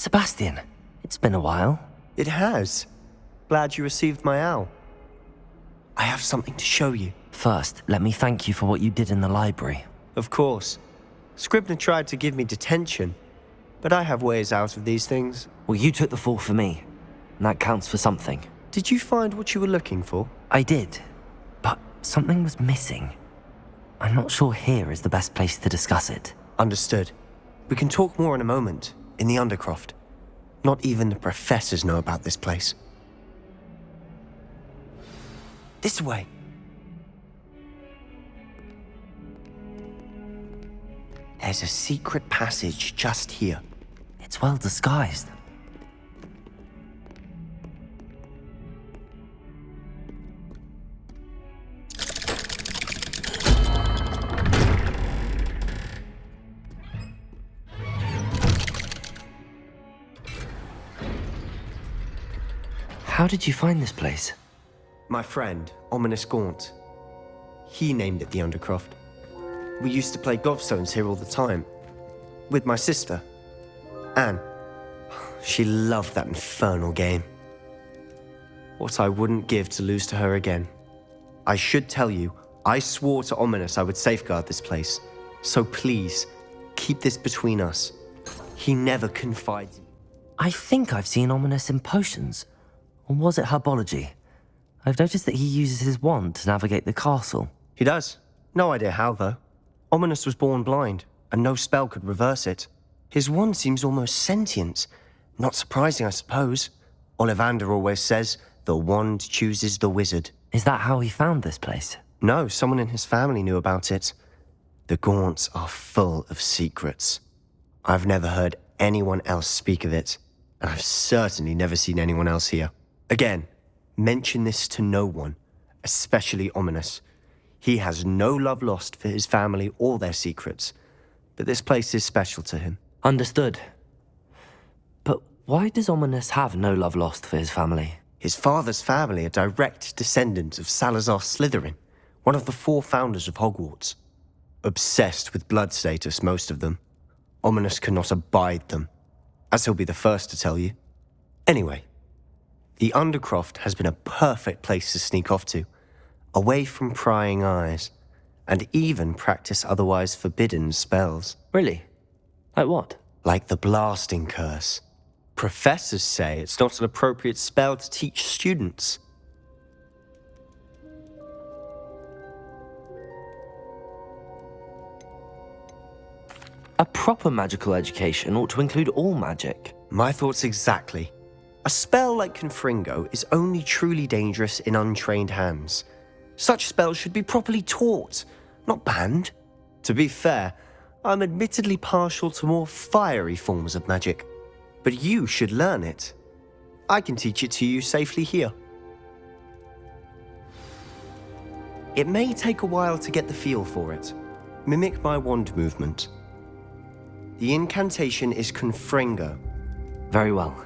Sebastian, it's been a while. It has. Glad you received my owl. I have something to show you. First, let me thank you for what you did in the library. Of course. Scribner tried to give me detention, but I have ways out of these things. Well, you took the fall for me, and that counts for something. Did you find what you were looking for? I did, but something was missing. I'm not sure here is the best place to discuss it. Understood. We can talk more in a moment, in the Undercroft. Not even the professors know about this place. This way. There's a secret passage just here. It's well disguised. How did you find this place? My friend, Ominous Gaunt. He named it the Undercroft. We used to play gobstones here all the time. With my sister, Anne. She loved that infernal game. What I wouldn't give to lose to her again. I should tell you, I swore to Ominous I would safeguard this place. So please, keep this between us. He never confides in me. I think I've seen Ominous in potions. Or was it herbology? I've noticed that he uses his wand to navigate the castle. He does. No idea how, though. Ominous was born blind, and no spell could reverse it. His wand seems almost sentient. Not surprising, I suppose. Ollivander always says, the wand chooses the wizard. Is that how he found this place? No, someone in his family knew about it. The Gaunts are full of secrets. I've never heard anyone else speak of it, and I've certainly never seen anyone else here. Again, mention this to no one, especially Ominous. He has no love lost for his family or their secrets, but this place is special to him. Understood. But why does Ominous have no love lost for his family? His father's family are direct descendants of Salazar Slytherin, one of the 4 founders of Hogwarts. Obsessed with blood status, most of them. Ominous cannot abide them, as he'll be the first to tell you. Anyway, the Undercroft has been a perfect place to sneak off to, away from prying eyes, and even practice otherwise forbidden spells. Really? Like what? Like the blasting curse. Professors say it's not an appropriate spell to teach students. A proper magical education ought to include all magic. My thoughts exactly. A spell like Confringo is only truly dangerous in untrained hands. Such spells should be properly taught, not banned. To be fair, I'm admittedly partial to more fiery forms of magic, but you should learn it. I can teach it to you safely here. It may take a while to get the feel for it. Mimic my wand movement. The incantation is Confringo. Very well.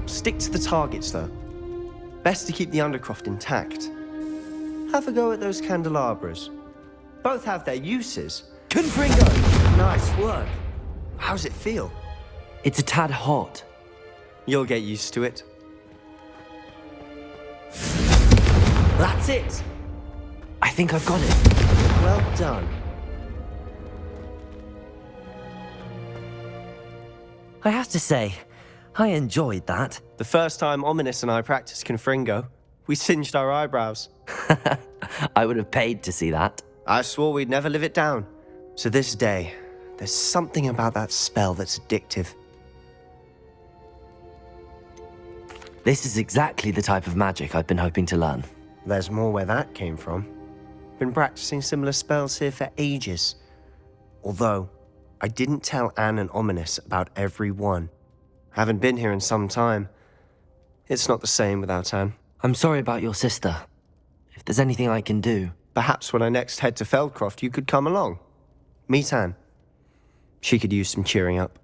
Stick to the targets, though. Best to keep the Undercroft intact. Have a go at those candelabras. Both have their uses. Confringo! Nice work. How's it feel? It's a tad hot. You'll get used to it. That's it! I think I've got it. Well done. I have to say, I enjoyed that. The first time Ominous and I practiced Confringo, we singed our eyebrows. I would have paid to see that. I swore we'd never live it down. To this day, there's something about that spell that's addictive. This is exactly the type of magic I've been hoping to learn. There's more where that came from. Been practicing similar spells here for ages. Although, I didn't tell Anne and Ominous about every one. Haven't been here in some time. It's not the same without Anne. I'm sorry about your sister. If there's anything I can do... Perhaps when I next head to Feldcroft, you could come along. Meet Anne. She could use some cheering up.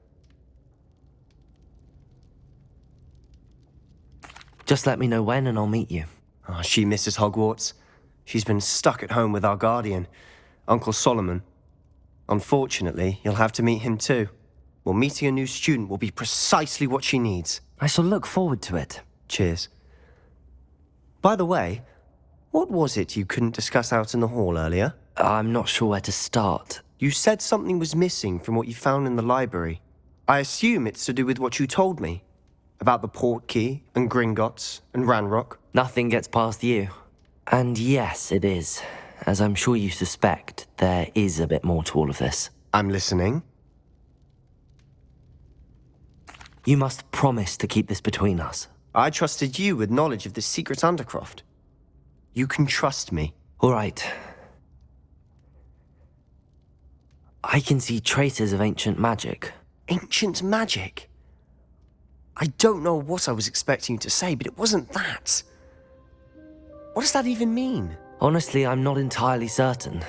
Just let me know when and I'll meet you. Oh, she misses Hogwarts. She's been stuck at home with our guardian, Uncle Solomon. Unfortunately, you'll have to meet him too. Well, meeting a new student will be precisely what she needs. I shall look forward to it. Cheers. By the way, what was it you couldn't discuss out in the hall earlier? I'm not sure where to start. You said something was missing from what you found in the library. I assume it's to do with what you told me. About the Portkey, and Gringotts, and Ranrock. Nothing gets past you. And yes, it is. As I'm sure you suspect, there is a bit more to all of this. I'm listening. You must promise to keep this between us. I trusted you with knowledge of the secret Undercroft. You can trust me. All right. I can see traces of ancient magic. Ancient magic? I don't know what I was expecting you to say, but it wasn't that. What does that even mean? Honestly, I'm not entirely certain.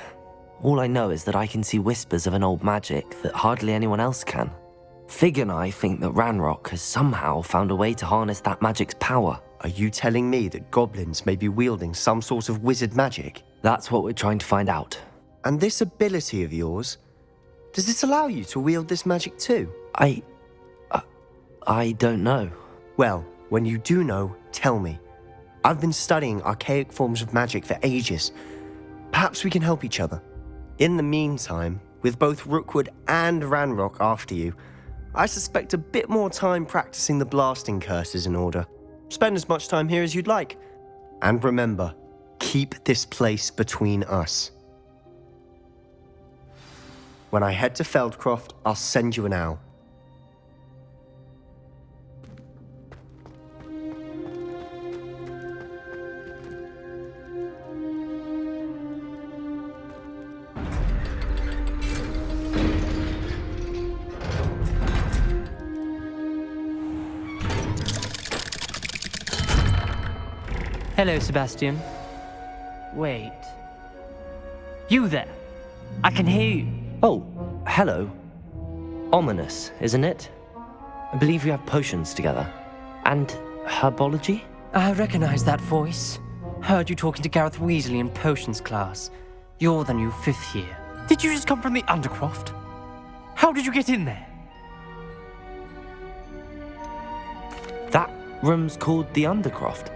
All I know is that I can see whispers of an old magic that hardly anyone else can. Fig and I think that Ranrock has somehow found a way to harness that magic's power. Are you telling me that goblins may be wielding some sort of wizard magic? That's what we're trying to find out. And this ability of yours, does it allow you to wield this magic too? I don't know. Well, when you do know, tell me. I've been studying archaic forms of magic for ages. Perhaps we can help each other. In the meantime, with both Rookwood and Ranrock after you, I suspect a bit more time practicing the blasting curse is in order. Spend as much time here as you'd like. And remember, keep this place between us. When I head to Feldcroft, I'll send you an owl. Hello, Sebastian. Wait. You there? I can hear you. Oh, hello. Ominous, isn't it? I believe we have potions together. And herbology? I recognize that voice. Heard you talking to Gareth Weasley in potions class. You're the new 5th year. Did you just come from the Undercroft? How did you get in there? That room's called the Undercroft.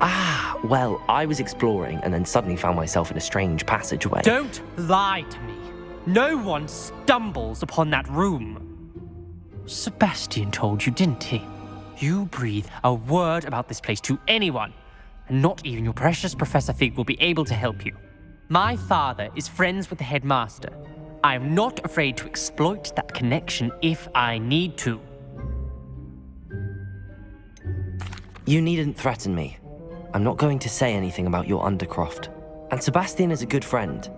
Ah, well, I was exploring and then suddenly found myself in a strange passageway. Don't lie to me. No one stumbles upon that room. Sebastian told you, didn't he? You breathe a word about this place to anyone, and not even your precious Professor Fig will be able to help you. My father is friends with the headmaster. I am not afraid to exploit that connection if I need to. You needn't threaten me. I'm not going to say anything about your Undercroft. And Sebastian is a good friend.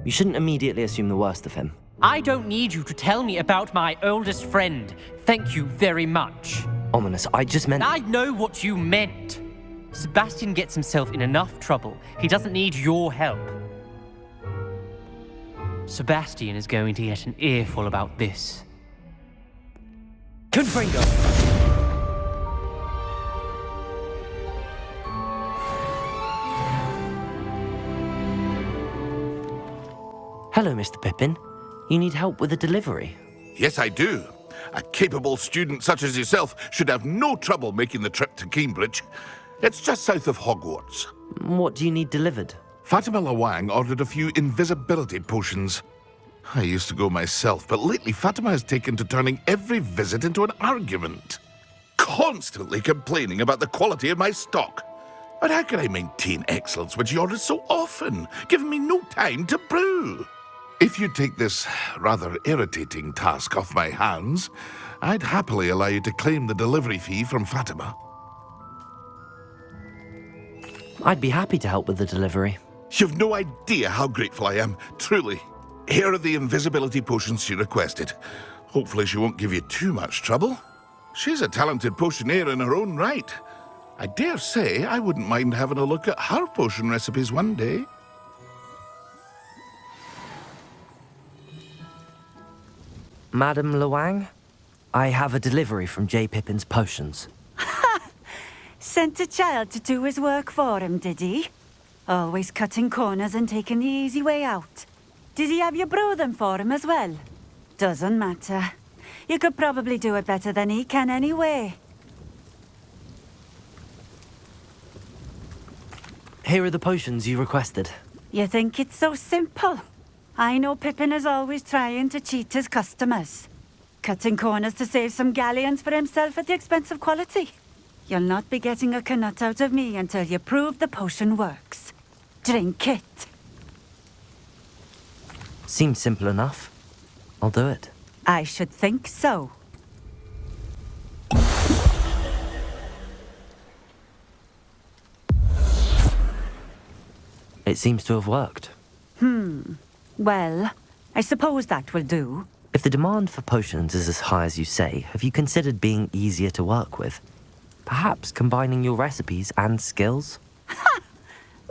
You shouldn't immediately assume the worst of him. I don't need you to tell me about my oldest friend. Thank you very much. Ominous, I just meant... I know what you meant. Sebastian gets himself in enough trouble. He doesn't need your help. Sebastian is going to get an earful about this. Confringo! Hello, Mr. Pippin. You need help with a delivery? Yes, I do. A capable student such as yourself should have no trouble making the trip to Cambridge. It's just south of Hogwarts. What do you need delivered? Fatima Lawang ordered a few invisibility potions. I used to go myself, but lately Fatima has taken to turning every visit into an argument. Constantly complaining about the quality of my stock. But how can I maintain excellence when she orders so often, giving me no time to brew? If you take this rather irritating task off my hands, I'd happily allow you to claim the delivery fee from Fatima. I'd be happy to help with the delivery. You've no idea how grateful I am, truly. Here are the invisibility potions she requested. Hopefully she won't give you too much trouble. She's a talented potioneer in her own right. I dare say I wouldn't mind having a look at her potion recipes one day. Madam Lawang, I have a delivery from J. Pippin's Potions. Sent a child to do his work for him, did he? Always cutting corners and taking the easy way out. Did he have you brew them for him as well? Doesn't matter. You could probably do it better than he can anyway. Here are the potions you requested. You think it's so simple? I know Pippin is always trying to cheat his customers. Cutting corners to save some galleons for himself at the expense of quality. You'll not be getting a canut out of me until you prove the potion works. Drink it. Seems simple enough. I'll do it. I should think so. It seems to have worked. Well, I suppose that will do. If the demand for potions is as high as you say, have you considered being easier to work with? Perhaps combining your recipes and skills?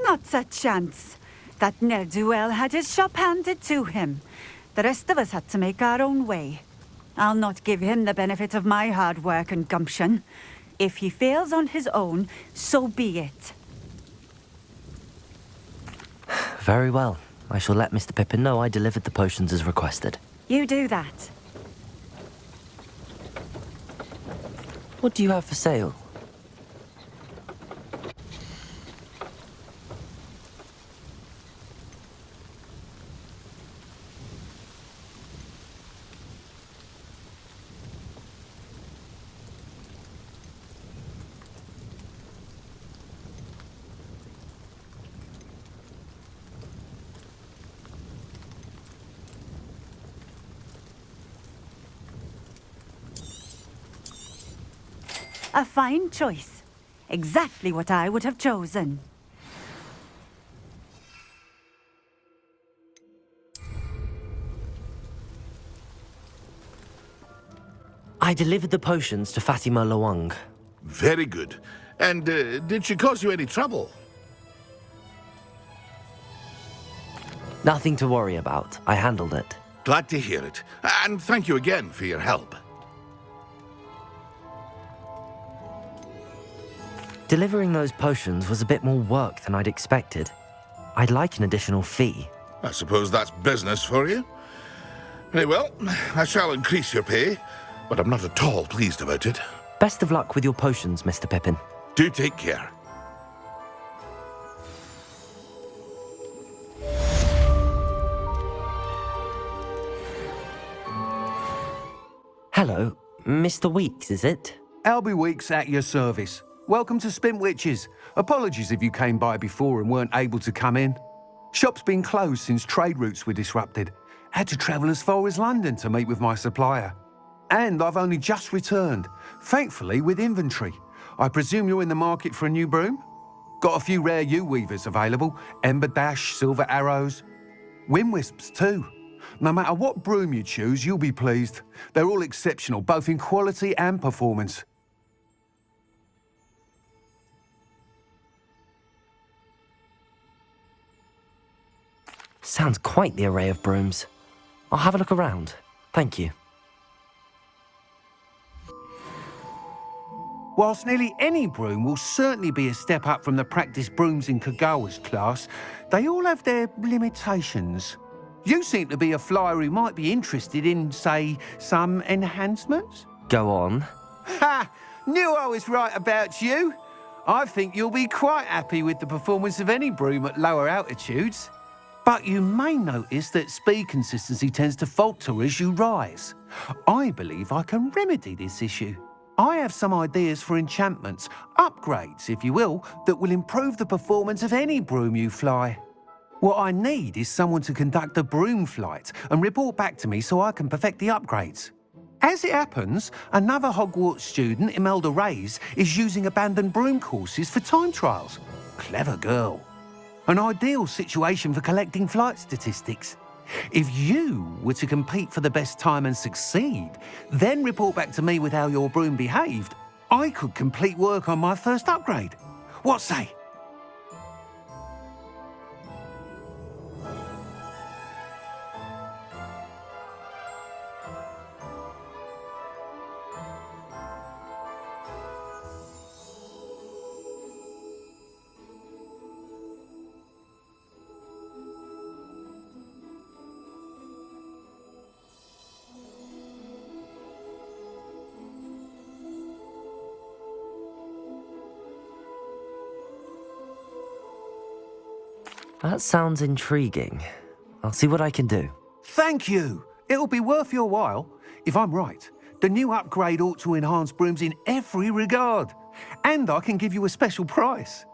Not a chance. That ne'er-do-well had his shop handed to him. The rest of us had to make our own way. I'll not give him the benefit of my hard work and gumption. If he fails on his own, so be it. Very well. I shall let Mr. Pippin know I delivered the potions as requested. You do that. What do you have for sale? A fine choice. Exactly what I would have chosen. I delivered the potions to Fatima Lawang. Very good. And did she cause you any trouble? Nothing to worry about. I handled it. Glad to hear it. And thank you again for your help. Delivering those potions was a bit more work than I'd expected. I'd like an additional fee. I suppose that's business for you. Very well, I shall increase your pay, but I'm not at all pleased about it. Best of luck with your potions, Mr. Pippin. Do take care. Hello, Mr. Weeks, is it? Albie Weeks at your service. Welcome to Spintwitches. Apologies if you came by before and weren't able to come in. Shop's been closed since trade routes were disrupted. Had to travel as far as London to meet with my supplier. And I've only just returned, thankfully with inventory. I presume you're in the market for a new broom? Got a few rare yew-weavers available, Ember Dash, Silver Arrows. Wind Wisps too. No matter what broom you choose, you'll be pleased. They're all exceptional, both in quality and performance. Sounds quite the array of brooms. I'll have a look around. Thank you. Whilst nearly any broom will certainly be a step up from the practice brooms in Kagawa's class, they all have their limitations. You seem to be a flyer who might be interested in, say, some enhancements? Go on. Ha! Knew I was right about you. I think you'll be quite happy with the performance of any broom at lower altitudes. But you may notice that speed consistency tends to falter as you rise. I believe I can remedy this issue. I have some ideas for enchantments, upgrades, if you will, that will improve the performance of any broom you fly. What I need is someone to conduct a broom flight and report back to me so I can perfect the upgrades. As it happens, another Hogwarts student, Imelda Reyes, is using abandoned broom courses for time trials. Clever girl. An ideal situation for collecting flight statistics. If you were to compete for the best time and succeed, then report back to me with how your broom behaved, I could complete work on my first upgrade. What say? That sounds intriguing. I'll see what I can do. Thank you. It'll be worth your while. If I'm right, the new upgrade ought to enhance brooms in every regard. And I can give you a special price.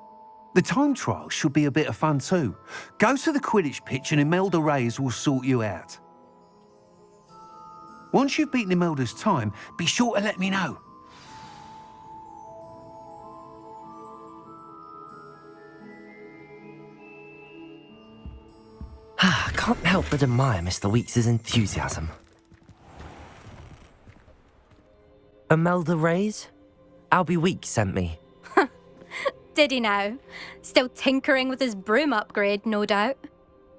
The time trial should be a bit of fun too. Go to the Quidditch pitch and Imelda Reyes will sort you out. Once you've beaten Imelda's time, be sure to let me know. I can't help but admire Mr. Weeks' enthusiasm. Imelda Reyes? Albie Weeks sent me. Did he now? Still tinkering with his broom upgrade, no doubt.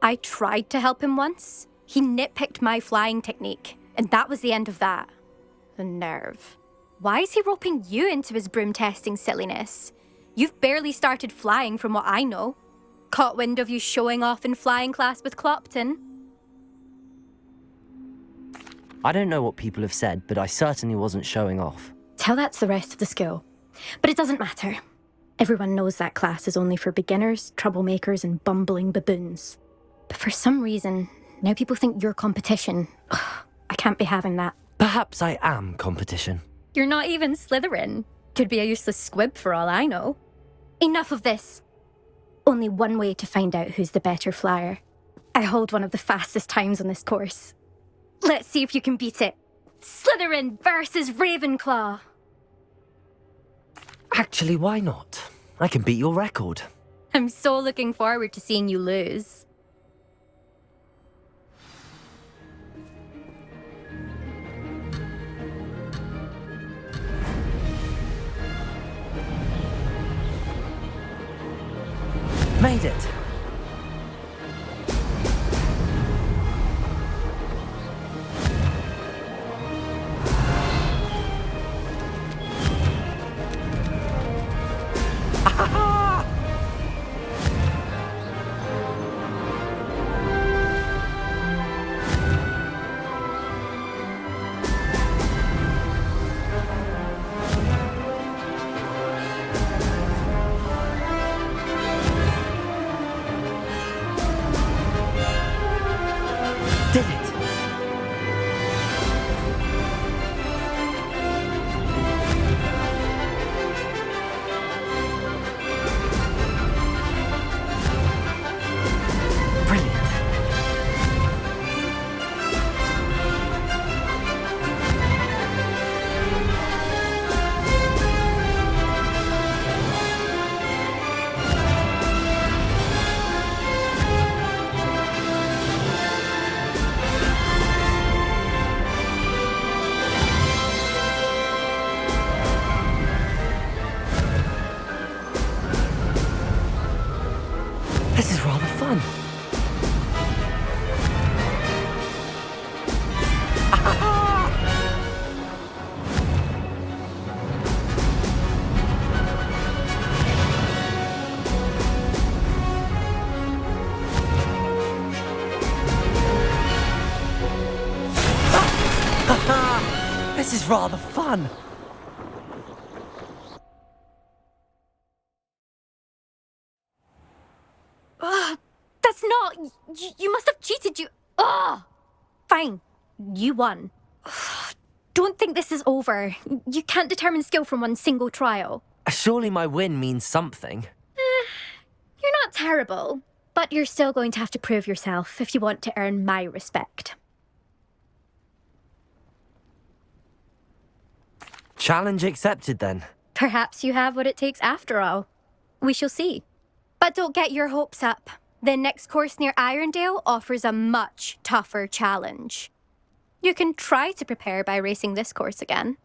I tried to help him once. He nitpicked my flying technique, and that was the end of that. The nerve. Why is he roping you into his broom testing silliness? You've barely started flying from what I know. Caught wind of you showing off in flying class with Clopton. I don't know what people have said, but I certainly wasn't showing off. Tell that to the rest of the school. But it doesn't matter. Everyone knows that class is only for beginners, troublemakers, and bumbling baboons. But for some reason, now people think you're competition. Ugh, I can't be having that. Perhaps I am competition. You're not even Slytherin. Could be a useless squib for all I know. Enough of this. Only one way to find out who's the better flyer. I hold one of the fastest times on this course. Let's see if you can beat it. Slytherin versus Ravenclaw. Actually, why not? I can beat your record. I'm so looking forward to seeing you lose. Made it. Did it! Brilliant. This is rather fun. This is rather fun. That's not... You must have cheated, you... Ugh! Fine. You won. Don't think this is over. You can't determine skill from one single trial. Surely my win means something. You're not terrible, but you're still going to have to prove yourself if you want to earn my respect. Challenge accepted then. Perhaps you have what it takes after all. We shall see. But don't get your hopes up. The next course near Irondale offers a much tougher challenge. You can try to prepare by racing this course again.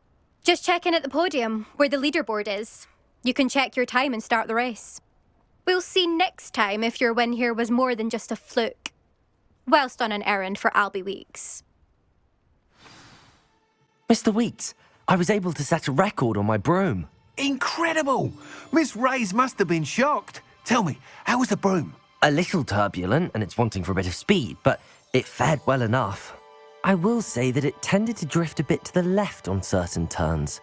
Just check in at the podium, where the leaderboard is. You can check your time and start the race. We'll see next time if your win here was more than just a fluke. Whilst on an errand for Albie Weeks. Mr. Weeks, I was able to set a record on my broom. Incredible! Miss Reyes must have been shocked. Tell me, how was the broom? A little turbulent, and it's wanting for a bit of speed, but it fared well enough. I will say that it tended to drift a bit to the left on certain turns.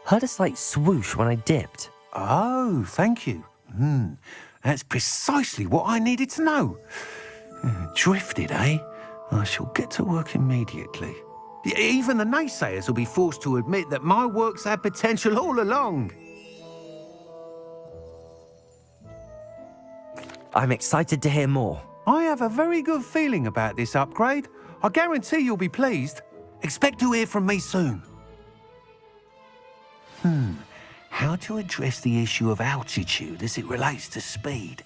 Heard a slight swoosh when I dipped. Oh, thank you. That's precisely what I needed to know. Drifted, eh? I shall get to work immediately. Even the naysayers will be forced to admit that my work's had potential all along. I'm excited to hear more. I have a very good feeling about this upgrade. I guarantee you'll be pleased. Expect to hear from me soon. How to address the issue of altitude as it relates to speed?